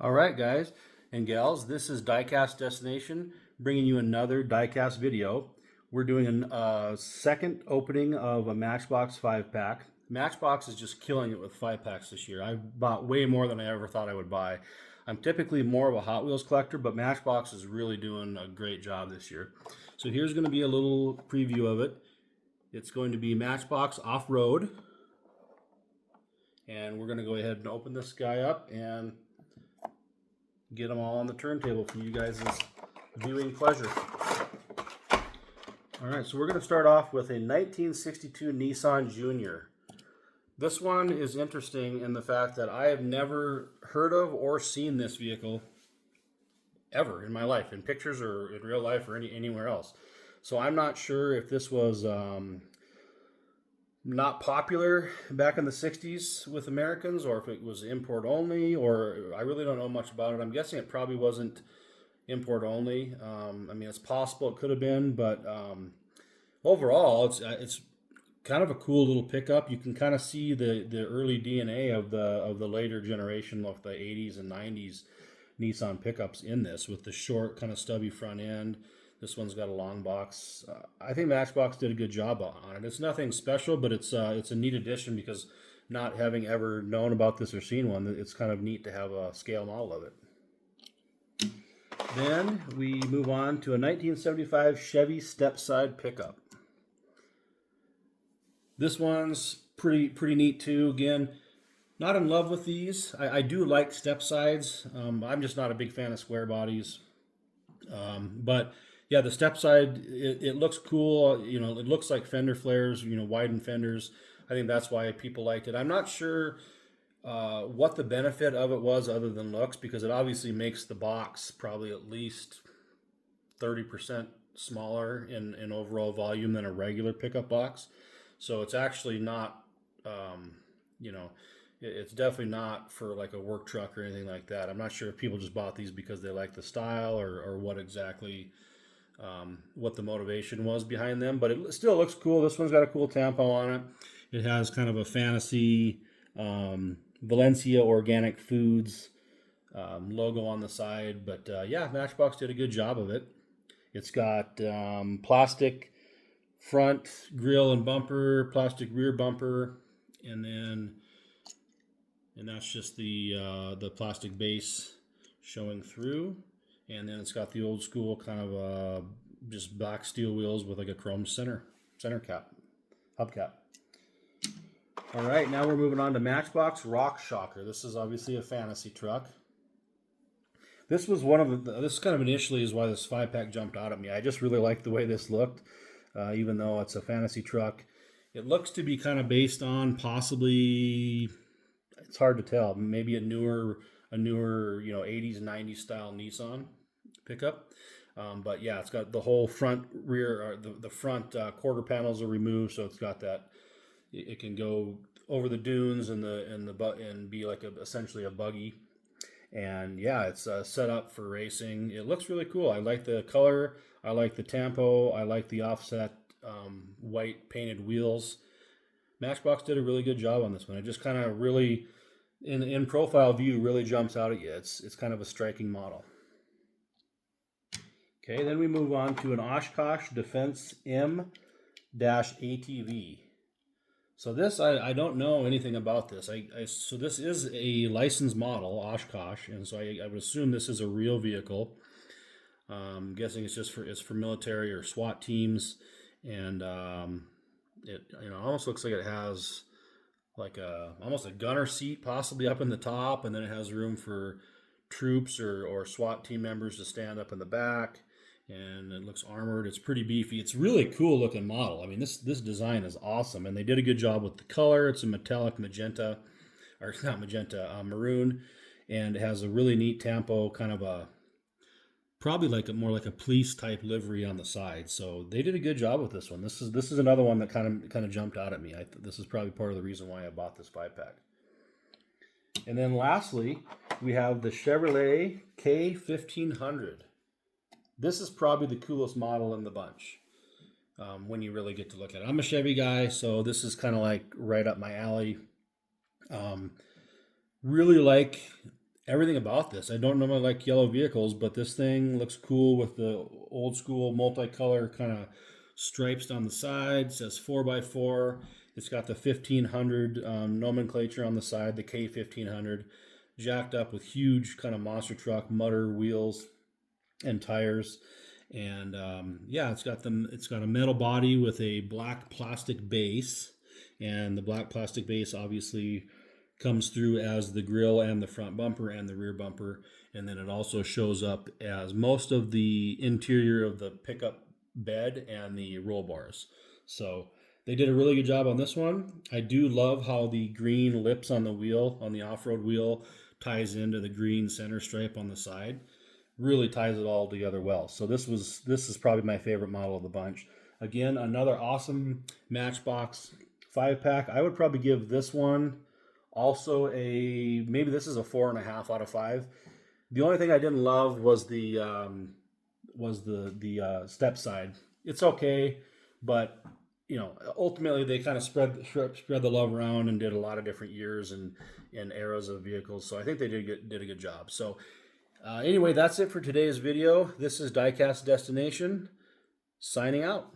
All right, guys and gals, this is Diecast Destination bringing you another diecast video. We're doing a second opening of a Matchbox 5-pack. Matchbox is just killing it with 5-packs this year. I bought way more than I ever thought I would buy. I'm typically more of a Hot Wheels collector, but Matchbox is really doing a great job this year. So here's going to be a little preview of it. It's going to be Matchbox Off-Road. And we're going to go ahead and open this guy up and get them all on the turntable for you guys' viewing pleasure. All right, so we're going to start off with a 1962 Nissan Junior. This one is interesting in the fact that I have never heard of or seen this vehicle ever in my life, in pictures or in real life or anywhere else. So I'm not sure if this was not popular back in the 60s with Americans, or if it was import only, or I really don't know much about it. I'm guessing it probably wasn't import only. I mean, it's possible it could have been, but overall, it's kind of a cool little pickup. You can kind of see the early DNA of the later generation of the 80s and 90s Nissan pickups in this, with the short kind of stubby front end. This one's got a long box. I think Matchbox did a good job on it. It's nothing special, but it's a neat addition because not having ever known about this or seen one, it's kind of neat to have a scale model of it. Then we move on to a 1975 Chevy step-side pickup. This one's pretty neat too. Again, not in love with these. I do like step sides. I'm just not a big fan of square bodies. But yeah, the step side, it looks cool. You know, it looks like fender flares, widened fenders. I think that's why people liked it. I'm not sure what the benefit of it was other than looks, because it obviously makes the box probably at least 30% smaller in overall volume than a regular pickup box. So it's actually not, it's definitely not for like a work truck or anything like that. I'm not sure if people just bought these because they like the style or what exactly, what the motivation was behind them. But it still looks cool. This one's got a cool tampo on it. It has kind of a fantasy Valencia Organic Foods logo on the side. But yeah, Matchbox did a good job of it. It's got plastic front grille and bumper, plastic rear bumper, and that's just the plastic base showing through. And then it's got the old school kind of just black steel wheels with like a chrome center cap, hubcap. All right, now we're moving on to Matchbox Rock Shocker. This is obviously a fantasy truck. This was one of this kind of initially is why this 5-pack jumped out at me. I just really liked the way this looked, even though it's a fantasy truck. It looks to be kind of based on possibly, it's hard to tell, maybe a newer 80s, 90s style Nissan pickup. But yeah, it's got the whole front rear, or the front quarter panels are removed, so it's got that. It can go over the dunes and be like essentially a buggy. And yeah, it's set up for racing. It looks really cool. I like the color. I like the tampo. I like the offset white painted wheels. Matchbox did a really good job on this one. It just kind of really, in profile view, really jumps out at you. It's kind of a striking model. Okay, then we move on to an Oshkosh Defense M-ATV. So this, I don't know anything about this. So this is a licensed model, Oshkosh, and so I would assume this is a real vehicle. I'm guessing it's just for military or SWAT teams, and it almost looks like it has like almost a gunner seat possibly up in the top, and then it has room for troops or SWAT team members to stand up in the back. And it looks armored. It's pretty beefy. It's a really cool looking model. I mean, this design is awesome, and they did a good job with the color. It's a metallic magenta, or not magenta, maroon, and it has a really neat tampo, kind of probably more like a police type livery on the side. So they did a good job with this one. This is another one that kind of jumped out at me. This is probably part of the reason why I bought this 5-pack. And then lastly, we have the Chevrolet K1500. This is probably the coolest model in the bunch when you really get to look at it. I'm a Chevy guy, so this is kind of like right up my alley. Really like everything about this. I don't normally like yellow vehicles, but this thing looks cool with the old school multicolor kind of stripes on the side. It says 4x4. It's got the 1500 nomenclature on the side, the K1500, jacked up with huge kind of monster truck mutter wheels and tires. And yeah, it's got a metal body with a black plastic base, and the black plastic base obviously comes through as the grill and the front bumper and the rear bumper, and then it also shows up as most of the interior of the pickup bed and the roll bars. So they did a really good job on this one. I do love how the green lips on the wheel, on the off-road wheel, ties into the green center stripe on the side. Really ties it all together well. So this is probably my favorite model of the bunch. Again, another awesome Matchbox 5-pack. I would probably give this one also maybe this is a 4.5 out of 5. The only thing I didn't love was the step side. It's okay, but ultimately they kind of spread the love around and did a lot of different years and eras of vehicles. So I think they did a good job. So anyway, that's it for today's video. This is Diecast Destination signing out.